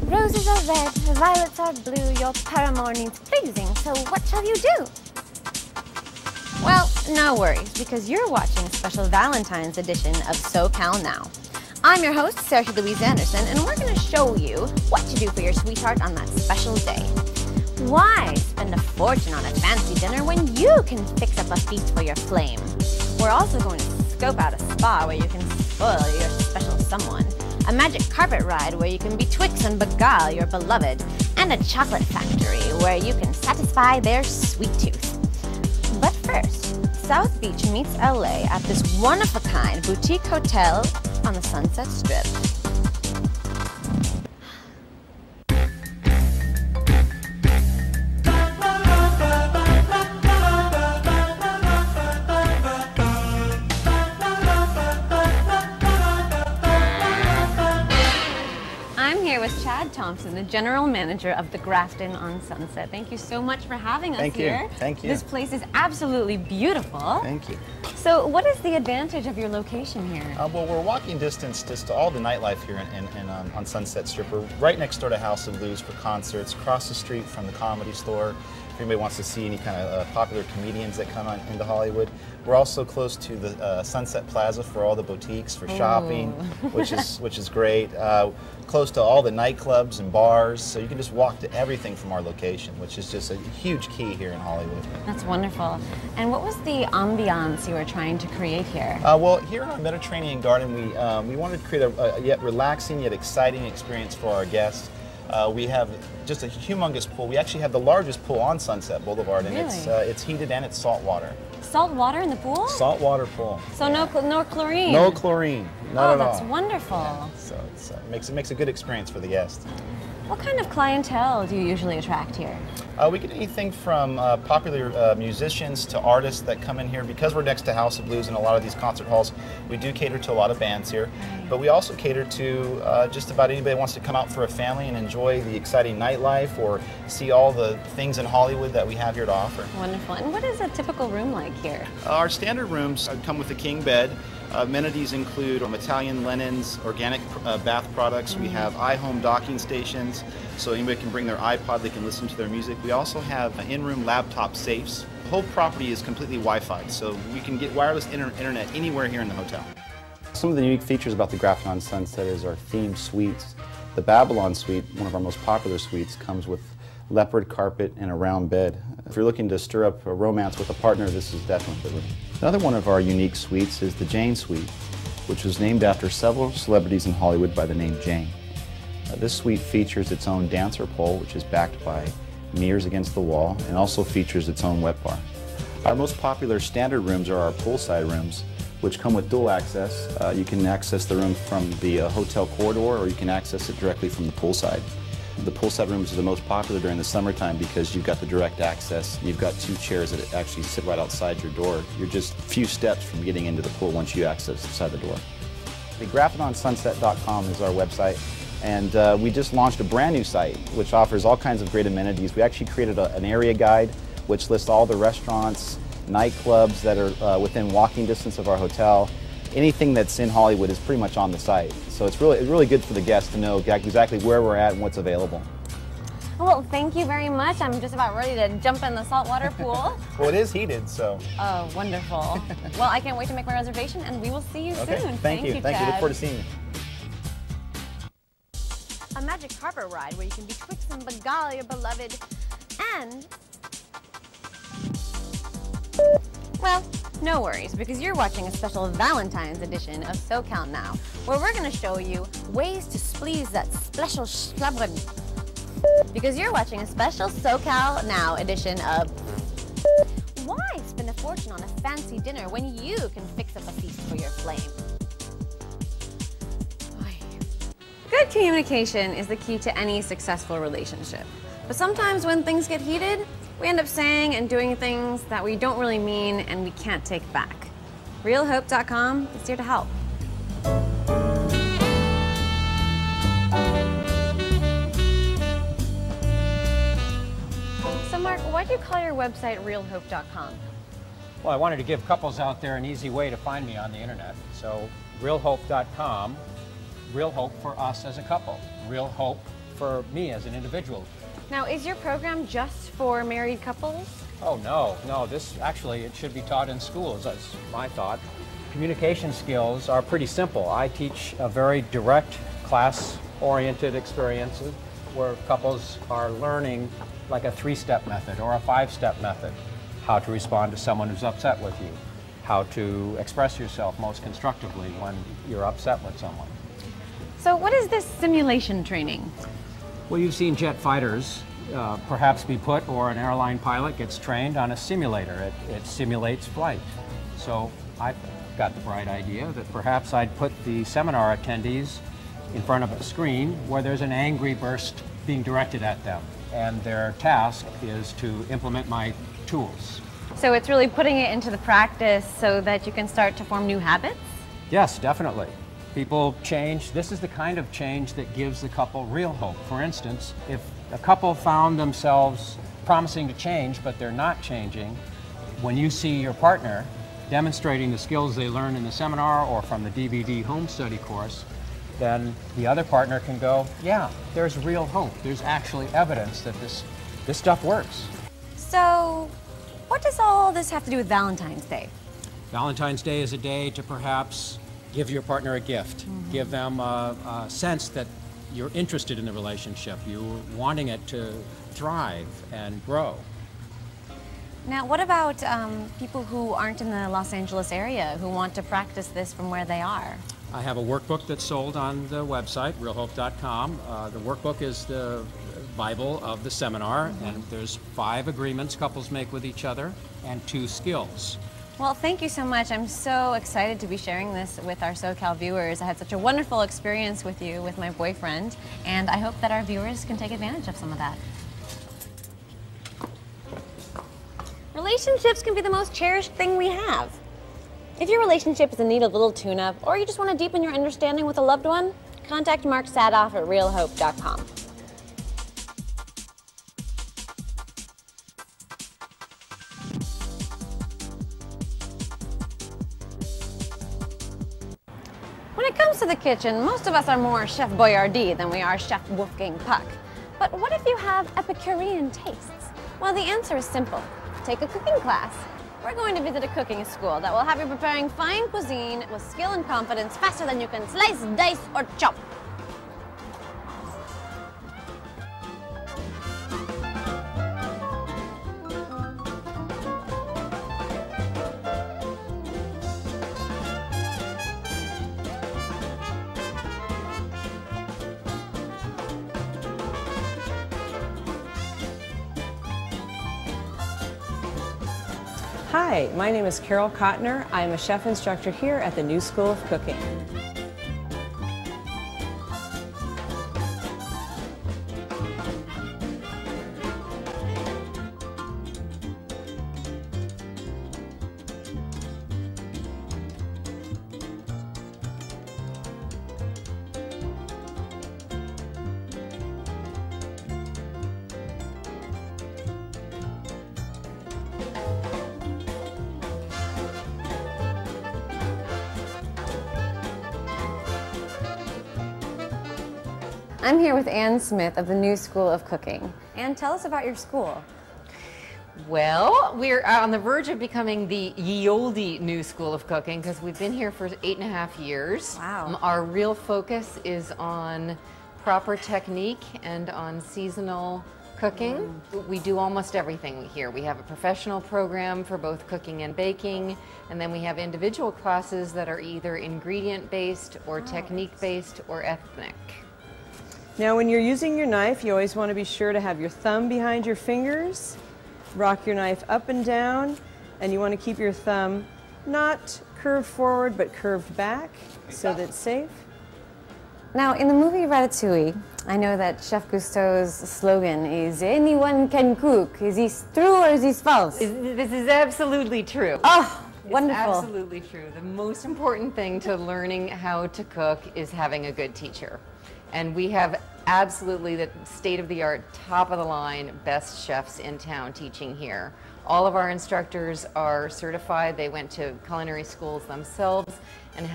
Roses are red, violets are blue, your paramour needs pleasing, so what shall you do? Well, no worries, because you're watching a special Valentine's edition of SoCal Now. I'm your host, Sarah Louise Anderson, and we're going to show you what to do for your sweetheart on that special day. Why spend a fortune on a fancy dinner when you can fix up a feast for your flame? We're also going to scope out a spa where you can spoil your special someone, a magic carpet ride where you can betwixt and beguile your beloved, and a chocolate factory where you can satisfy their sweet tooth. But first, South Beach meets LA at this one-of-a-kind boutique hotel on the Sunset Strip. Thompson, the general manager of the Grafton on Sunset. Thank you so much for having us here. Thank you. This place is absolutely beautiful. Thank you. So what is the advantage of your location here? Well, we're walking distance just to all the nightlife here on Sunset Strip. We're right next door to House of Blues for concerts, across the street from the Comedy Store. If anybody wants to see any kind of popular comedians that come into Hollywood. We're also close to the Sunset Plaza for all the boutiques for shopping, which is great. Close to all the nightclubs and bars, so you can just walk to everything from our location, which is just a huge key here in Hollywood. That's wonderful. And what was the ambiance you were trying to create here? Well, here in our Mediterranean garden, we wanted to create a yet relaxing yet exciting experience for our guests. We have just a humongous pool. We actually have the largest pool on Sunset Boulevard, and really? It's heated and it's salt water. Salt water in the pool? Salt water pool. So no chlorine? No chlorine, not at all. Oh, that's wonderful. Yeah, so it makes a good experience for the guests. What kind of clientele do you usually attract here? We get anything from popular musicians to artists that come in here. Because we're next to House of Blues and a lot of these concert halls, we do cater to a lot of bands here. But we also cater to just about anybody that wants to come out for a family and enjoy the exciting nightlife or see all the things in Hollywood that we have here to offer. Wonderful. And what is a typical room like here? Our standard rooms come with a king bed. Amenities include Italian linens, organic bath products. We have iHome docking stations, so anybody can bring their iPod, they can listen to their music. We also have in-room laptop safes. The whole property is completely Wi-Fi, so we can get wireless internet anywhere here in the hotel. Some of the unique features about the Grafton on Sunset is our themed suites. The Babylon suite, one of our most popular suites, comes with leopard carpet and a round bed. If you're looking to stir up a romance with a partner, this is definitely the room. Another one of our unique suites is the Jane Suite, which was named after several celebrities in Hollywood by the name Jane. This suite features its own dancer pole, which is backed by mirrors against the wall, and also features its own wet bar. Our most popular standard rooms are our poolside rooms, which come with dual access. You can access the room from the hotel corridor, or you can access it directly from the poolside. The poolside rooms are the most popular during the summertime because you've got the direct access. You've got two chairs that actually sit right outside your door. You're just a few steps from getting into the pool once you access inside the door. The graftononsunset.com is our website, and we just launched a brand new site which offers all kinds of great amenities. We actually created an area guide which lists all the restaurants, nightclubs that are within walking distance of our hotel. Anything that's in Hollywood is pretty much on the site. So it's really good for the guests to know exactly where we're at and what's available. Well, thank you very much. I'm just about ready to jump in the saltwater pool. Well, it is heated, so. Oh, wonderful. Well, I can't wait to make my reservation, and we will see you soon. Thank you. Thank you. Look forward to seeing you. A magic carpet ride where you can betwixt and beguile your beloved, and well, no worries, because you're watching a special Valentine's edition of SoCal Now, where we're going to show you ways to spleeze that special schlabber. Because you're watching a special SoCal Now edition of why spend a fortune on a fancy dinner when you can fix up a feast for your flame? Good communication is the key to any successful relationship. But sometimes when things get heated, we end up saying and doing things that we don't really mean and we can't take back. RealHope.com is here to help. So Mark, why do you call your website RealHope.com? Well, I wanted to give couples out there an easy way to find me on the internet. So RealHope.com, real hope for us as a couple. Real hope for me as an individual. Now, is your program just for married couples? Oh, no, this actually, it should be taught in schools, that's my thought. Communication skills are pretty simple. I teach a very direct, class-oriented experience where couples are learning like a 3-step method or a 5-step method. How to respond to someone who's upset with you. How to express yourself most constructively when you're upset with someone. So what is this simulation training? Well, you've seen jet fighters perhaps be put, or an airline pilot gets trained on a simulator. It simulates flight. So I got the bright idea that perhaps I'd put the seminar attendees in front of a screen where there's an angry burst being directed at them. And their task is to implement my tools. So it's really putting it into the practice so that you can start to form new habits? Yes, definitely. People change. This is the kind of change that gives the couple real hope. For instance, if a couple found themselves promising to change, but they're not changing, when you see your partner demonstrating the skills they learned in the seminar or from the DVD home study course, then the other partner can go, yeah, there's real hope. There's actually evidence that this stuff works. So what does all this have to do with Valentine's Day? Valentine's Day is a day to perhaps give your partner a gift. Give them a sense that you're interested in the relationship. You're wanting it to thrive and grow. Now, what about people who aren't in the Los Angeles area who want to practice this from where they are? I have a workbook that's sold on the website, realhope.com. The workbook is the Bible of the seminar, and there's 5 agreements couples make with each other and 2 skills. Well, thank you so much. I'm so excited to be sharing this with our SoCal viewers. I had such a wonderful experience with you, with my boyfriend, and I hope that our viewers can take advantage of some of that. Relationships can be the most cherished thing we have. If your relationship is in need of a little tune-up, or you just want to deepen your understanding with a loved one, contact Mark Sadoff at realhope.com. When it comes to the kitchen, most of us are more Chef Boyardee than we are Chef Wolfgang Puck. But what if you have Epicurean tastes? Well, the answer is simple. Take a cooking class. We're going to visit a cooking school that will have you preparing fine cuisine with skill and confidence faster than you can slice, dice, or chop. Hi, my name is Carol Kottner. I'm a chef instructor here at the New School of Cooking. I'm here with Ann Smith of the New School of Cooking. Ann, tell us about your school. Well, we're on the verge of becoming the ye olde New School of Cooking because we've been here for 8.5 years. Wow. Our real focus is on proper technique and on seasonal cooking. We do almost everything here. We have a professional program for both cooking and baking, and then we have individual classes that are either ingredient-based or technique-based or ethnic. Now, when you're using your knife, you always want to be sure to have your thumb behind your fingers, rock your knife up and down, and you want to keep your thumb not curved forward, but curved back so that it's safe. Now, in the movie Ratatouille, I know that Chef Cousteau's slogan is, anyone can cook. Is this true or is this false? This is absolutely true. Oh, wonderful. It's absolutely true. The most important thing to learning how to cook is having a good teacher. And we have absolutely the state-of-the-art, top-of-the-line best chefs in town teaching here. All of our instructors are certified. They went to culinary schools themselves and have